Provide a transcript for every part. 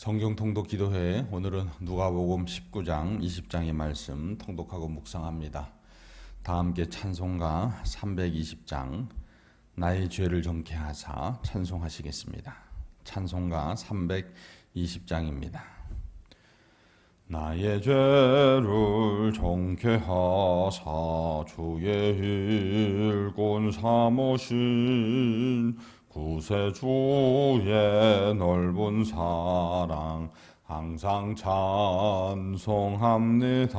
성경 통독 기도회 오늘은 누가복음 19장 20장의 말씀 통독하고 묵상합니다. 다 함께 찬송가 320장 나의 죄를 정케 하사 찬송하시겠습니다. 찬송가 320장입니다. 나의 죄를 정케 하사 주의 일꾼 삼으신 구세주의 넓은 사랑 항상 찬송합니다.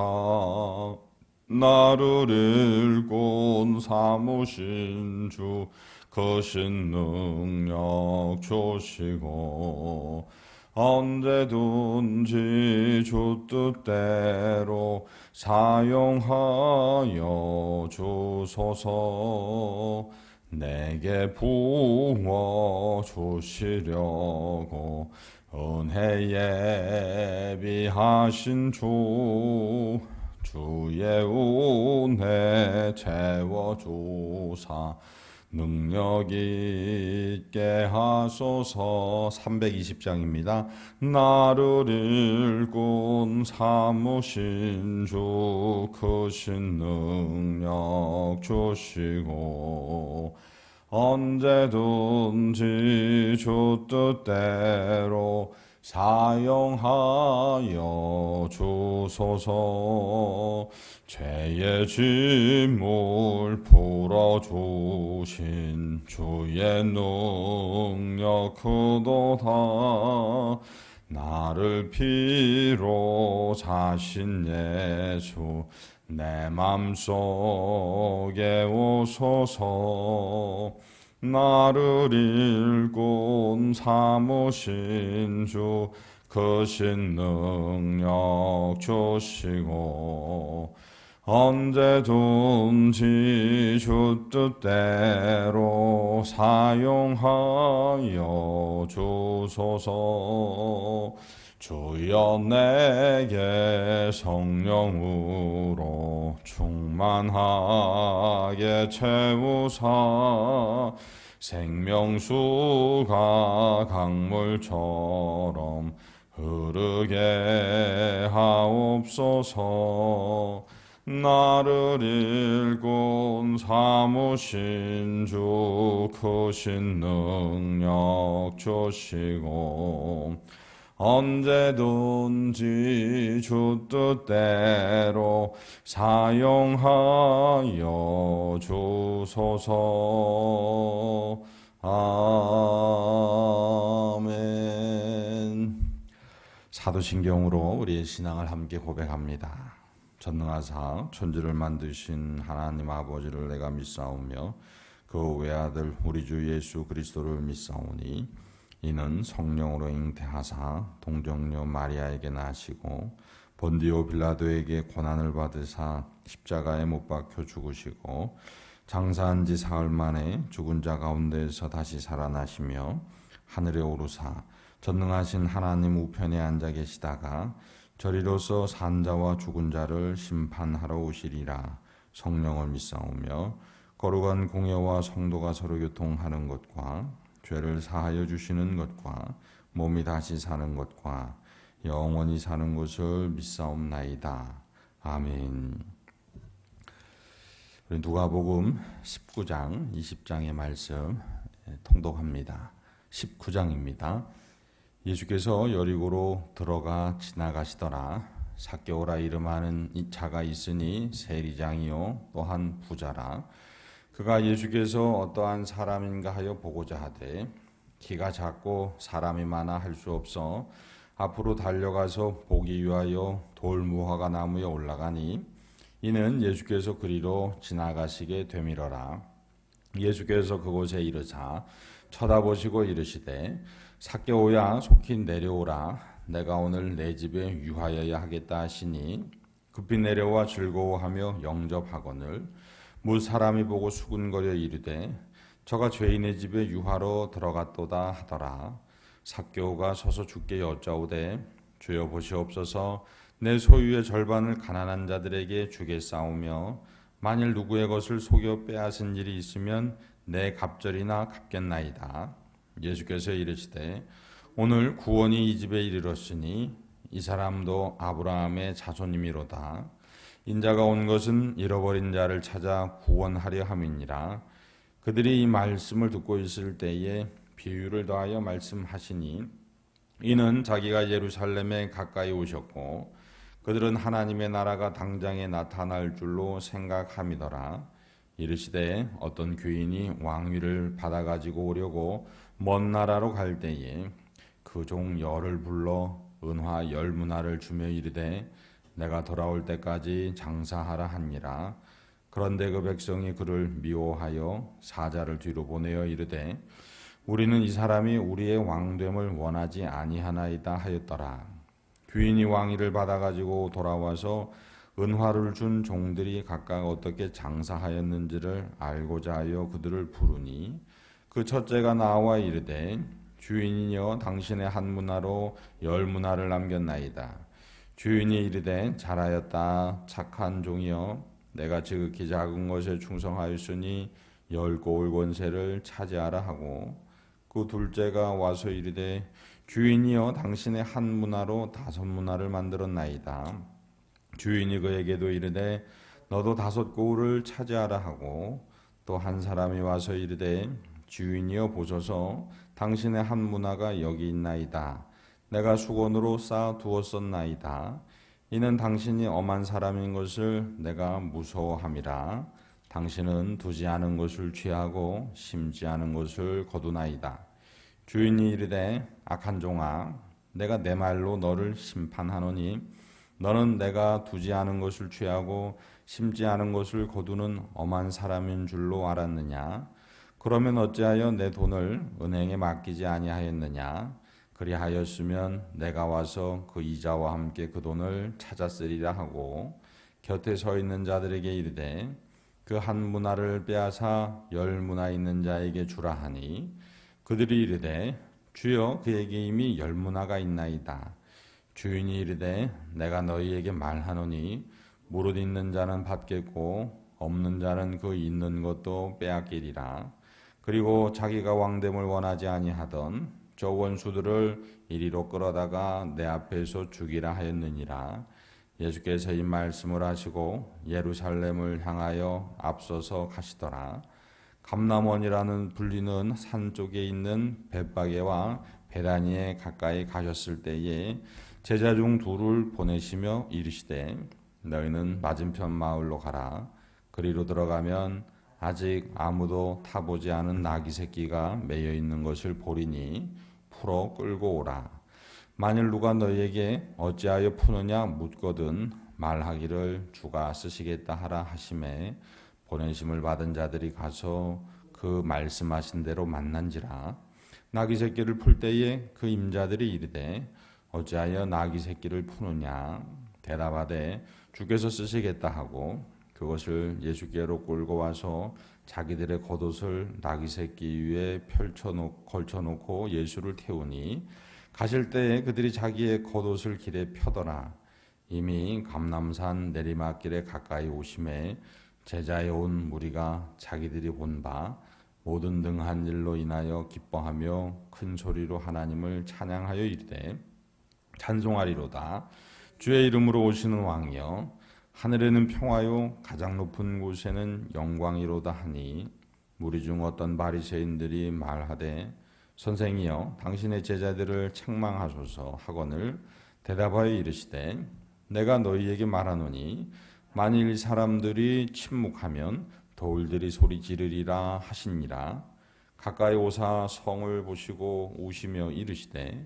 나를 일꾼 삼으신 주 크신 능력 주시고 언제든지 주 뜻대로 사용하여 주소서. 내게 부어 주시려고 은혜 예비하신 주의 은혜 채워주사 능력 있게 하소서. 320장입니다. 나를 일꾼 삼으신 주 크신 능력 주시고 언제든지 주 뜻대로 사용하여 주소서. 죄의 짐을 풀어주신 주의 능력 크도다. 나를 피로 사신 예수 내 맘속에 오소서. 나를 일꾼 삼으신 주 크신 능력 주시고 언제든지 주 뜻대로 사용하여 주소서. 주여 내게 성령으로 충만하게 채우사 생명수가 강물처럼 흐르게 하옵소서. 나를 일꾼 삼으신 주 크신 능력 주시고 언제든지 주 뜻대로 사용하여 주소서. 아멘. 사도신경으로 우리의 신앙을 함께 고백합니다. 전능하사 천지를 만드신 하나님 아버지를 내가 믿사오며 그 외아들 우리 주 예수 그리스도를 믿사오니 이는 성령으로 잉태하사 동정녀 마리아에게 나시고 본디오 빌라도에게 고난을 받으사 십자가에 못 박혀 죽으시고 장사한 지 사흘 만에 죽은 자 가운데에서 다시 살아나시며 하늘에 오르사 전능하신 하나님 우편에 앉아 계시다가 저리로서 산 자와 죽은 자를 심판하러 오시리라. 성령을 믿사오며 거룩한 공예와 성도가 서로 교통하는 것과 죄를 사하여 주시는 것과 몸이 다시 사는 것과 영원히 사는 것을 믿사옵나이다. 아멘. 우리 누가복음 19장 20장의 말씀 통독합니다. 19장입니다. 예수께서 여리고로 들어가 지나가시더라. 삭개오라 이름하는 자가 있으니 세리장이요 또한 부자라. 그가 예수께서 어떠한 사람인가 하여 보고자 하되 키가 작고 사람이 많아 할 수 없어 앞으로 달려가서 보기 위하여 돌무화과 나무에 올라가니 이는 예수께서 그리로 지나가시게 되밀어라. 예수께서 그곳에 이르사 쳐다보시고 이르시되 삭개오야 속히 내려오라. 내가 오늘 내 집에 유하여야 하겠다 하시니 급히 내려와 즐거워하며 영접하거늘 물 사람이 보고 수군거려 이르되 저가 죄인의 집에 유하러 들어갔도다 하더라. 삭개오가 서서 주께 여짜오되 주여 보시옵소서. 내 소유의 절반을 가난한 자들에게 주겠사오며 만일 누구의 것을 속여 빼앗은 일이 있으면 내 갑절이나 갚겠나이다. 예수께서 이르시되 오늘 구원이 이 집에 이르렀으니 이 사람도 아브라함의 자손이미로다. 인자가 온 것은 잃어버린 자를 찾아 구원하려 함이니라. 그들이 이 말씀을 듣고 있을 때에 비유를 더하여 말씀하시니 이는 자기가 예루살렘에 가까이 오셨고 그들은 하나님의 나라가 당장에 나타날 줄로 생각함이더라. 이르시되 어떤 귀인이 왕위를 받아가지고 오려고 먼 나라로 갈 때에 그 종 열을 불러 은화 10문화를 주며 이르되 내가 돌아올 때까지 장사하라 하니라. 그런데 그 백성이 그를 미워하여 사자를 뒤로 보내어 이르되 우리는 이 사람이 우리의 왕됨을 원하지 아니하나이다 하였더라. 귀인이 왕위를 받아가지고 돌아와서 은화를 준 종들이 각각 어떻게 장사하였는지를 알고자 하여 그들을 부르니 그 첫째가 나와 이르되 주인이여 당신의 한 문화로 10문화를 남겼나이다. 주인이 이르되 잘하였다 착한 종이여 내가 지극히 작은 것에 충성하였으니 10고을 권세를 차지하라 하고 그 둘째가 와서 이르되 주인이여 당신의 한 문화로 5문화를 만들었나이다. 주인이 그에게도 이르되 너도 5고을을 차지하라 하고 또 한 사람이 와서 이르되 주인이여 보소서 당신의 한 문화가 여기 있나이다. 내가 수건으로 쌓아 두었었나이다. 이는 당신이 엄한 사람인 것을 내가 무서워함이라. 당신은 두지 않은 것을 취하고 심지 않은 것을 거두나이다. 주인이 이르되 악한 종아 내가 내 말로 너를 심판하노니 너는 내가 두지 않은 것을 취하고 심지 않은 것을 거두는 엄한 사람인 줄로 알았느냐? 그러면 어찌하여 내 돈을 은행에 맡기지 아니하였느냐? 그리하였으면 내가 와서 그 이자와 함께 그 돈을 찾았으리라 하고 곁에 서 있는 자들에게 이르되 그 한 문화를 빼앗아 10문화 있는 자에게 주라 하니 그들이 이르되 주여 그에게 이미 10문화가 있나이다. 주인이 이르되 내가 너희에게 말하노니 무릇 있는 자는 받겠고 없는 자는 그 있는 것도 빼앗기리라. 그리고 자기가 왕됨을 원하지 아니하던 저 원수들을 이리로 끌어다가 내 앞에서 죽이라 하였느니라. 예수께서 이 말씀을 하시고 예루살렘을 향하여 앞서서 가시더라. 감람원이라는 불리는 산 쪽에 있는 벳바게와 베다니에 가까이 가셨을 때에 제자 중 2를 보내시며 이르시되 너희는 맞은편 마을로 가라. 그리로 들어가면 아직 아무도 타보지 않은 나귀 새끼가 매여 있는 것을 보리니 풀어 끌고 오라. 만일 누가 너희에게 어찌하여 푸느냐 묻거든 말하기를 주가 쓰시겠다 하라 하심에 보내심을 받은 자들이 가서 그 말씀하신 대로 만난지라. 나귀 새끼를 풀 때에 그 임자들이 이르되 어찌하여 나귀 새끼를 푸느냐 대답하되 주께서 쓰시겠다 하고 그것을 예수께로 끌고 와서 자기들의 겉옷을 나귀 새끼 위에 걸쳐놓고 예수를 태우니 가실 때에 그들이 자기의 겉옷을 길에 펴더라. 이미 감람산 내리막길에 가까이 오심에 제자에 온 무리가 자기들이 본 바 모든 등한 일로 인하여 기뻐하며 큰 소리로 하나님을 찬양하여 이르되 찬송하리로다. 주의 이름으로 오시는 왕이여 하늘에는 평화요 가장 높은 곳에는 영광이로다 하니 무리 중 어떤 바리새인들이 말하되 선생이여 당신의 제자들을 책망하소서 하거늘 대답하여 이르시되 내가 너희에게 말하노니 만일 이 사람들이 침묵하면 돌들이 소리 지르리라 하시니라. 가까이 오사 성을 보시고 우시며 이르시되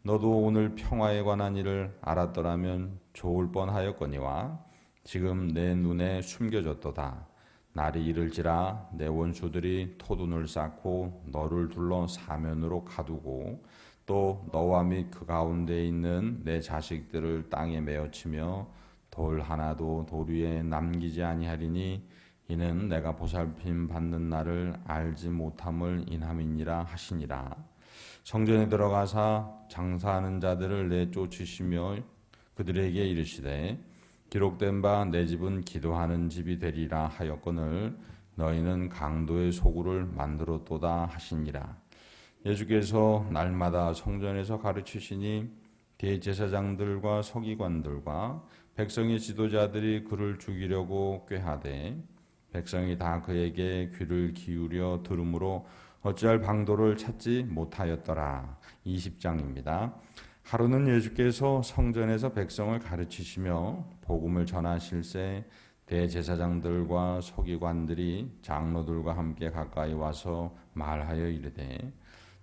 너도 오늘 평화에 관한 일을 알았더라면 좋을 뻔하였거니와 지금 내 눈에 숨겨졌도다. 날이 이를지라 내 원수들이 토둔을 쌓고 너를 둘러 사면으로 가두고 또 너와 및 그 가운데 있는 내 자식들을 땅에 메어치며 돌 하나도 돌 위에 남기지 아니하리니 이는 내가 보살핌 받는 날을 알지 못함을 인함이니라 하시니라. 성전에 들어가사 장사하는 자들을 내쫓으시며 그들에게 이르시되 기록된 바 내 집은 기도하는 집이 되리라 하였거늘 너희는 강도의 소굴을 만들었도다 하시니라. 예수께서 날마다 성전에서 가르치시니 대제사장들과 서기관들과 백성의 지도자들이 그를 죽이려고 꾀하되 백성이 다 그에게 귀를 기울여 들으므로 어찌할 방도를 찾지 못하였더라. 20장입니다. 하루는 예수께서 성전에서 백성을 가르치시며 복음을 전하실새 대제사장들과 서기관들이 장로들과 함께 가까이 와서 말하여 이르되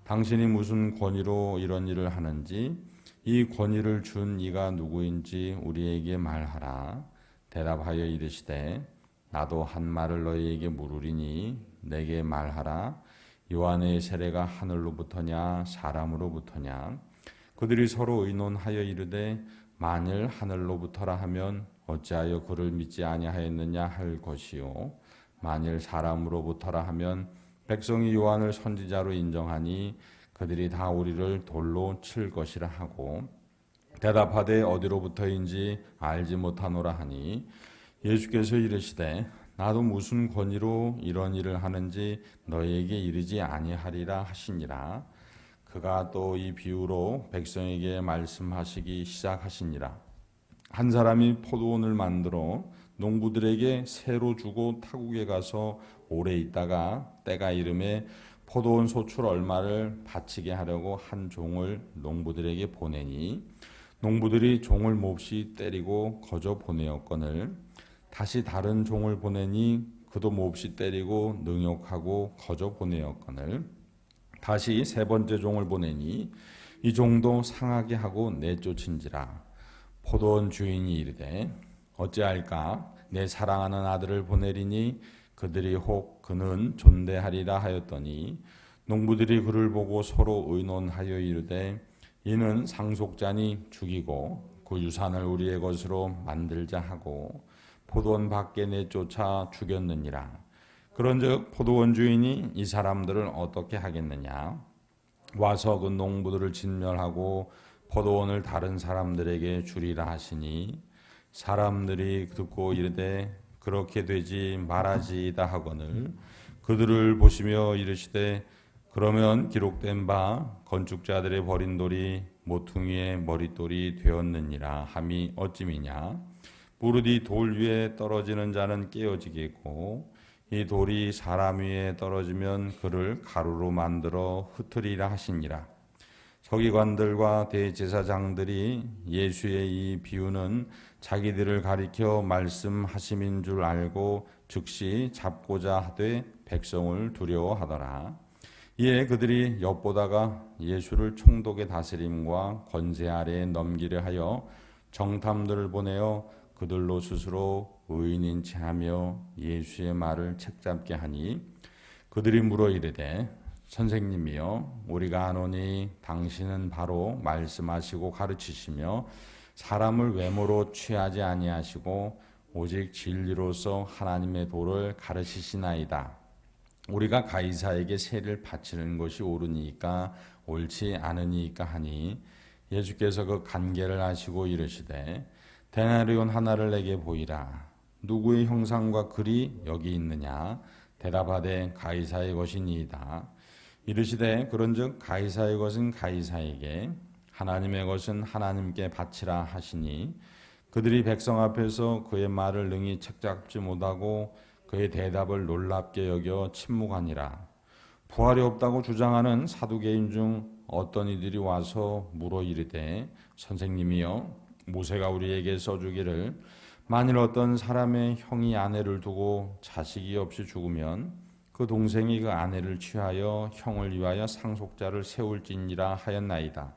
당신이 무슨 권위로 이런 일을 하는지 이 권위를 준 이가 누구인지 우리에게 말하라. 대답하여 이르시되 나도 한 말을 너희에게 물으리니 내게 말하라. 요한의 세례가 하늘로부터냐 사람으로부터냐. 그들이 서로 의논하여 이르되 만일 하늘로부터라 하면 어찌하여 그를 믿지 아니하였느냐 할 것이요 만일 사람으로부터라 하면 백성이 요한을 선지자로 인정하니 그들이 다 우리를 돌로 칠 것이라 하고 대답하되 어디로부터인지 알지 못하노라 하니 예수께서 이르시되 나도 무슨 권위로 이런 일을 하는지 너희에게 이르지 아니하리라 하시니라. 그가 또 이 비유로 백성에게 말씀하시기 시작하시니라. 한 사람이 포도원을 만들어 농부들에게 새로 주고 타국에 가서 오래 있다가 때가 이름에 포도원 소출 얼마를 바치게 하려고 한 종을 농부들에게 보내니 농부들이 종을 몹시 때리고 거저 보내었거늘 다시 다른 종을 보내니 그도 몹시 때리고 능욕하고 거저 보내었거늘 다시 세 번째 종을 보내니 이 종도 상하게 하고 내쫓은지라. 포도원 주인이 이르되 어찌할까 내 사랑하는 아들을 보내리니 그들이 혹 그는 존대하리라 하였더니 농부들이 그를 보고 서로 의논하여 이르되 이는 상속자니 죽이고 그 유산을 우리의 것으로 만들자 하고 포도원 밖에 내쫓아 죽였느니라. 그런즉 포도원 주인이 이 사람들을 어떻게 하겠느냐. 와서 그 농부들을 진멸하고 포도원을 다른 사람들에게 주리라 하시니 사람들이 듣고 이르되 그렇게 되지 말아지이다 하거늘 그들을 보시며 이르시되 그러면 기록된 바 건축자들의 버린 돌이 모퉁이의 머릿돌이 되었느니라 함이 어찌미냐. 무릇이 돌 위에 떨어지는 자는 깨어지겠고 이 돌이 사람 위에 떨어지면 그를 가루로 만들어 흩으리라 하시니라. 서기관들과 대제사장들이 예수의 이 비유는 자기들을 가리켜 말씀하심인 줄 알고 즉시 잡고자 하되 백성을 두려워하더라. 이에 그들이 엿보다가 예수를 총독의 다스림과 권세 아래에 넘기려 하여 정탐들을 보내어 그들로 스스로 의인인 체하며 예수의 말을 책잡게 하니 그들이 물어 이르되 선생님이여 우리가 아노니 당신은 바로 말씀하시고 가르치시며 사람을 외모로 취하지 아니하시고 오직 진리로서 하나님의 도를 가르치시나이다. 우리가 가이사에게 세를 바치는 것이 옳으니까 옳지 않으니까 하니 예수께서 그 간계를 아시고 이르시되 데나리온 하나를 내게 보이라. 누구의 형상과 글이 여기 있느냐. 대답하되 가이사의 것이니이다. 이르시되 그런즉 가이사의 것은 가이사에게 하나님의 것은 하나님께 바치라 하시니 그들이 백성 앞에서 그의 말을 능히 책잡지 못하고 그의 대답을 놀랍게 여겨 침묵하니라. 부활이 없다고 주장하는 사두개인 중 어떤 이들이 와서 물어 이르되 선생님이여 모세가 우리에게 써주기를 만일 어떤 사람의 형이 아내를 두고 자식이 없이 죽으면 그 동생이 그 아내를 취하여 형을 위하여 상속자를 세울지니라 하였나이다.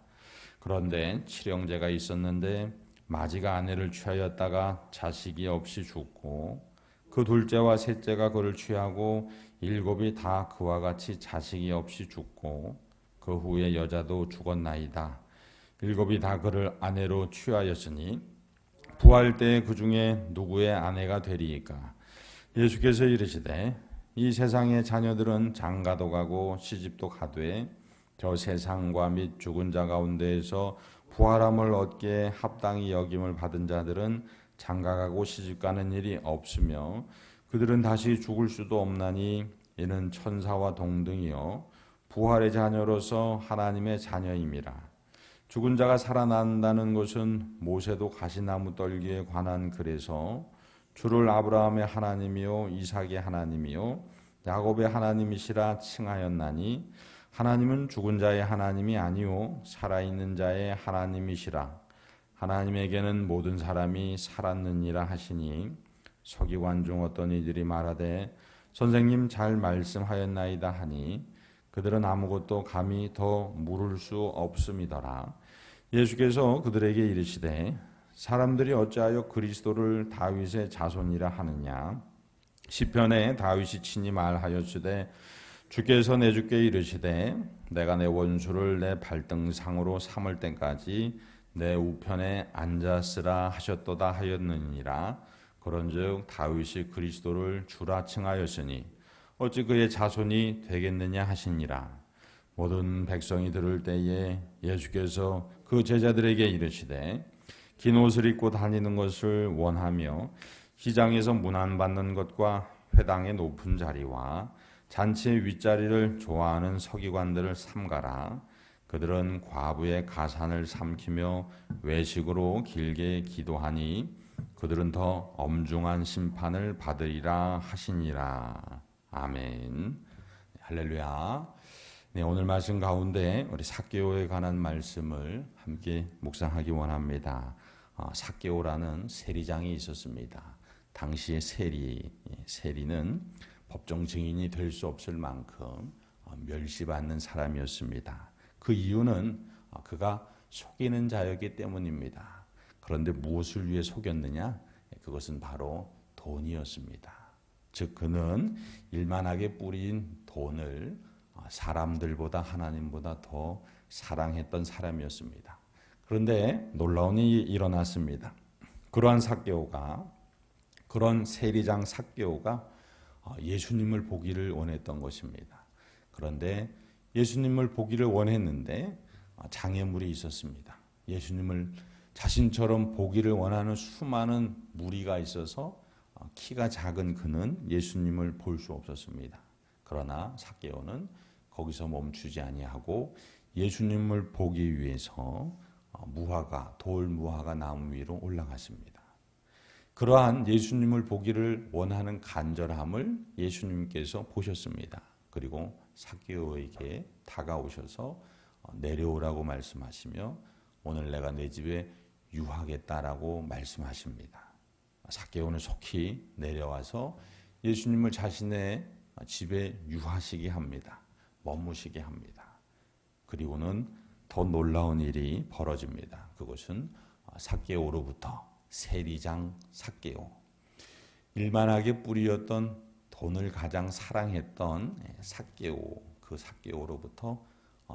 그런데 칠형제가 있었는데 마지가 아내를 취하였다가 자식이 없이 죽고 그 둘째와 셋째가 그를 취하고 일곱이 다 그와 같이 자식이 없이 죽고 그 후에 여자도 죽었나이다. 일곱이 다 그를 아내로 취하였으니 부활 때에 그 중에 누구의 아내가 되리이까. 예수께서 이르시되 이 세상의 자녀들은 장가도 가고 시집도 가되 저 세상과 및 죽은 자 가운데에서 부활함을 얻게 합당히 여김을 받은 자들은 장가가고 시집가는 일이 없으며 그들은 다시 죽을 수도 없나니 이는 천사와 동등이요 부활의 자녀로서 하나님의 자녀임이라. 죽은 자가 살아난다는 것은 모세도 가시나무 떨기에 관한 글에서 주를 아브라함의 하나님이요 이삭의 하나님이요 야곱의 하나님이시라 칭하였나니 하나님은 죽은 자의 하나님이 아니요 살아있는 자의 하나님이시라. 하나님에게는 모든 사람이 살았느니라 하시니 서기관 중 어떤 이들이 말하되 선생님 잘 말씀하였나이다 하니 그들은 아무것도 감히 더 물을 수 없음이더라. 예수께서 그들에게 이르시되 사람들이 어찌하여 그리스도를 다윗의 자손이라 하느냐. 시편에 다윗이 친히 말하였으되 주께서 내 주께 이르시되 내가 내 원수를 내 발등상으로 삼을 때까지 내 우편에 앉았으라 하셨도다 하였느니라. 그런즉 다윗이 그리스도를 주라 칭하였으니 어찌 그의 자손이 되겠느냐 하시니라. 모든 백성이 들을 때에 예수께서 그 제자들에게 이르시되 긴 옷을 입고 다니는 것을 원하며 시장에서 문안받는 것과 회당의 높은 자리와 잔치의 윗자리를 좋아하는 서기관들을 삼가라. 그들은 과부의 가산을 삼키며 외식으로 길게 기도하니 그들은 더 엄중한 심판을 받으리라 하시니라. 아멘. 할렐루야. 네, 오늘 말씀 가운데 우리 삭개오에 관한 말씀을 함께 묵상하기 원합니다. 삭개오라는 세리장이 있었습니다. 당시의 세리는 법정 증인이 될 수 없을 만큼 멸시받는 사람이었습니다. 그 이유는 그가 속이는 자였기 때문입니다. 그런데 무엇을 위해 속였느냐? 그것은 바로 돈이었습니다. 즉 그는 일만하게 뿌린 돈을 사람들보다 하나님보다 더 사랑했던 사람이었습니다. 그런데 놀라운 일이 일어났습니다. 그러한 그런 세리장 삭개오가 예수님을 보기를 원했던 것입니다. 그런데 예수님을 보기를 원했는데 장애물이 있었습니다. 예수님을 자신처럼 보기를 원하는 수많은 무리가 있어서 키가 작은 그는 예수님을 볼 수 없었습니다. 그러나 삭개오는 거기서 멈추지 아니하고 예수님을 보기 위해서 돌 무화과 나무 위로 올라갔습니다. 그러한 예수님을 보기를 원하는 간절함을 예수님께서 보셨습니다. 그리고 삭개오에게 다가오셔서 내려오라고 말씀하시며 오늘 내가 내 집에 유하겠다라고 말씀하십니다. 삭개오는 속히 내려와서 예수님을 자신의 집에 유하시게 합니다. 머무시게 합니다. 그리고는 더 놀라운 일이 벌어집니다. 그것은 삭개오로부터 세리장 삭개오, 일만하게 뿌리였던 돈을 가장 사랑했던 그 삭개오로부터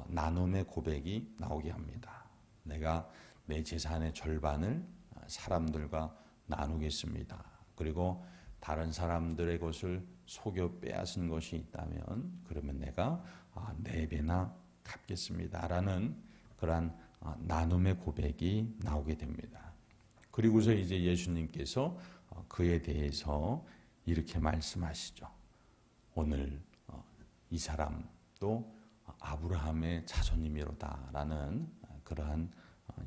나눔의 고백이 나오게 합니다. 내가 내 재산의 절반을 사람들과 나누겠습니다. 그리고 다른 사람들의 것을 속여 빼앗은 것이 있다면 그러면 내가 4배나 갚겠습니다라는 그러한 나눔의 고백이 나오게 됩니다. 그리고서 이제 예수님께서 그에 대해서 이렇게 말씀하시죠. 오늘 이 사람도 아브라함의 자손이미로다라는 그러한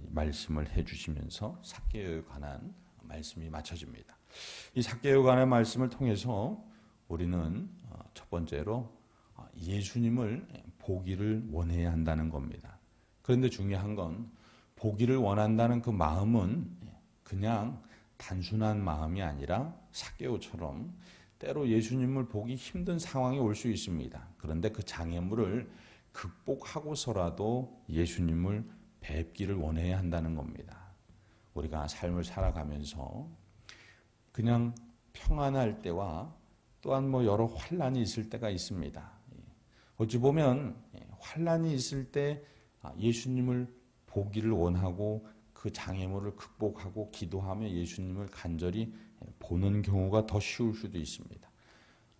말씀을 해주시면서 삭개오에 관한 말씀이 맞춰집니다. 이 삭개오에 관한 말씀을 통해서 우리는 첫 번째로 예수님을 보기를 원해야 한다는 겁니다. 그런데 중요한 건 보기를 원한다는 그 마음은 그냥 단순한 마음이 아니라 삭개오처럼 때로 예수님을 보기 힘든 상황이 올 수 있습니다. 그런데 그 장애물을 극복하고서라도 예수님을 뵙기를 원해야 한다는 겁니다. 우리가 삶을 살아가면서 그냥 평안할 때와 또한 여러 환난이 있을 때가 있습니다. 어찌 보면 환난이 있을 때 예수님을 보기를 원하고 그 장애물을 극복하고 기도하며 예수님을 간절히 보는 경우가 더 쉬울 수도 있습니다.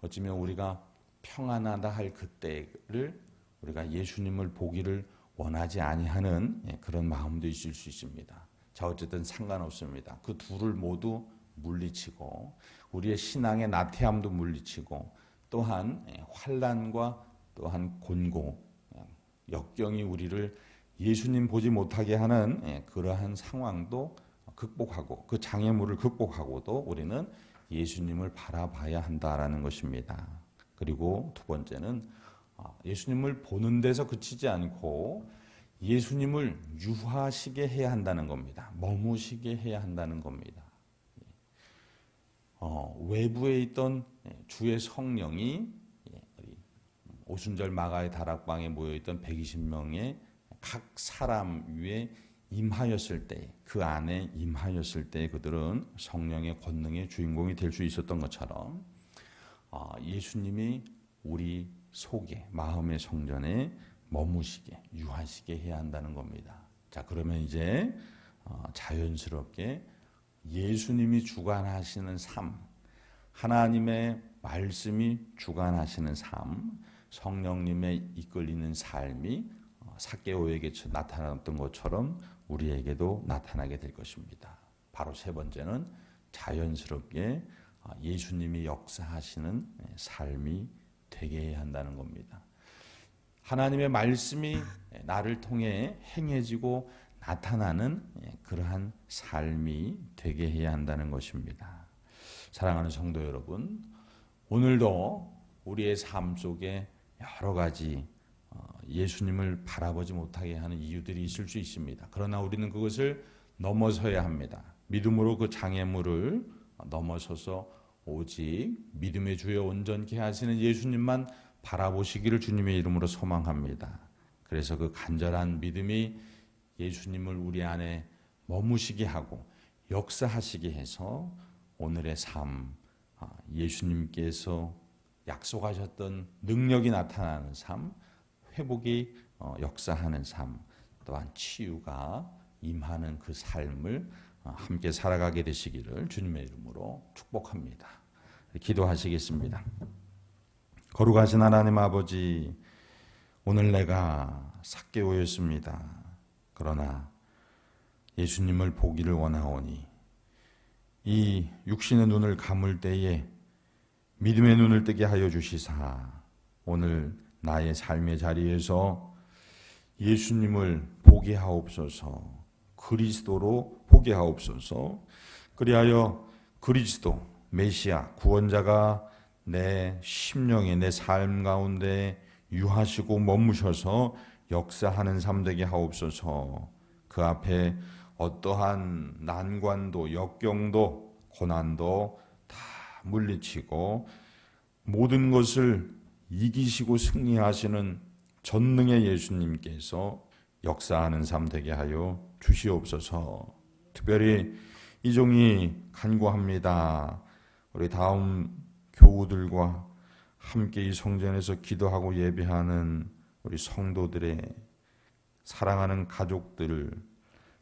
어쩌면 우리가 평안하다 할 그때를 우리가 예수님을 보기를 원하지 아니하는 그런 마음도 있을 수 있습니다. 자, 어쨌든 상관없습니다. 그 둘을 모두 물리치고 우리의 신앙의 나태함도 물리치고 또한 환난과 또한 곤고 역경이 우리를 예수님 보지 못하게 하는 그러한 상황도 극복하고 그 장애물을 극복하고도 우리는 예수님을 바라봐야 한다라는 것입니다. 그리고 두 번째는 예수님을 보는 데서 그치지 않고 예수님을 유하시게 해야 한다는 겁니다. 머무시게 해야 한다는 겁니다. 외부에 있던 주의 성령이 오순절 마가의 다락방에 모여있던 120명의 각 사람 위에 임하였을 때, 그 안에 임하였을 때 그들은 성령의 권능의 주인공이 될 수 있었던 것처럼 예수님이 우리 속에, 마음의 성전에 머무시게, 유하시게 해야 한다는 겁니다. 자, 그러면 이제 자연스럽게 예수님이 주관하시는 삶, 하나님의 말씀이 주관하시는 삶, 성령님의 이끌리는 삶이 삭개오에게 나타났던 것처럼 우리에게도 나타나게 될 것입니다. 바로 세 번째는 자연스럽게 예수님이 역사하시는 삶이 되게 해야 한다는 겁니다. 하나님의 말씀이 나를 통해 행해지고 나타나는 그러한 삶이 되게 해야 한다는 것입니다. 사랑하는 성도 여러분, 오늘도 우리의 삶 속에 여러 가지 예수님을 바라보지 못하게 하는 이유들이 있을 수 있습니다. 그러나 우리는 그것을 넘어서야 합니다. 믿음으로 그 장애물을 넘어서서 오직 믿음의 주여 온전케 하시는 예수님만 바라보시기를 주님의 이름으로 소망합니다. 그래서 그 간절한 믿음이 예수님을 우리 안에 머무시게 하고 역사하시게 해서 오늘의 삶, 예수님께서 약속하셨던 능력이 나타나는 삶, 회복이 역사하는 삶, 또한 치유가 임하는 그 삶을 함께 살아가게 되시기를 주님의 이름으로 축복합니다. 기도하시겠습니다. 거룩하신 하나님 아버지, 오늘 내가 삭개오였습니다. 그러나 예수님을 보기를 원하오니 이 육신의 눈을 감을 때에 믿음의 눈을 뜨게 하여 주시사 오늘 나의 삶의 자리에서 예수님을 보게 하옵소서, 그리스도로 보게 하옵소서. 그리하여 그리스도 메시아 구원자가 내 심령에, 내 삶 가운데 유하시고 머무셔서 역사하는 삶 되게 하옵소서. 그 앞에 어떠한 난관도 역경도 고난도 다 물리치고 모든 것을 이기시고 승리하시는 전능의 예수님께서 역사하는 삶 되게 하여 주시옵소서. 특별히 이 종이 간구합니다. 우리 다음 교우들과 함께 이 성전에서 기도하고 예배하는 우리 성도들의 사랑하는 가족들,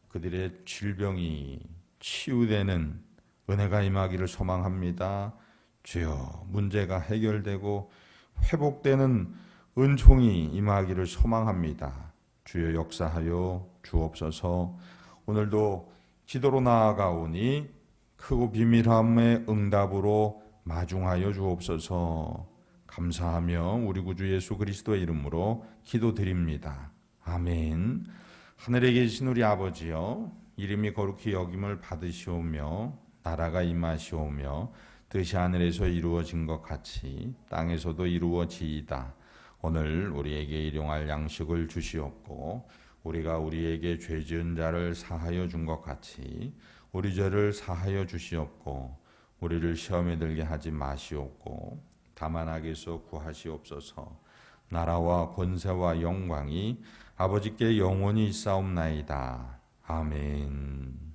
그들의 질병이 치유되는 은혜가 임하기를 소망합니다. 주여, 문제가 해결되고 회복되는 은총이 임하기를 소망합니다. 주여 역사하여 주옵소서. 오늘도 기도로 나아가오니 크고 비밀함의 응답으로 마중하여 주옵소서. 감사하며 우리 구주 예수 그리스도의 이름으로 기도드립니다. 아멘. 하늘에 계신 우리 아버지여, 이름이 거룩히 여김을 받으시오며 나라가 임하시오며 뜻이 하늘에서 이루어진 것 같이 땅에서도 이루어지이다. 오늘 우리에게 일용할 양식을 주시옵고 우리가 우리에게 죄 지은 자를 사하여 준 것 같이 우리 죄를 사하여 주시옵고 우리를 시험에 들게 하지 마시옵고 다만 악에서 구하시옵소서. 나라와 권세와 영광이 아버지께 영원히 있사옵나이다. 아멘.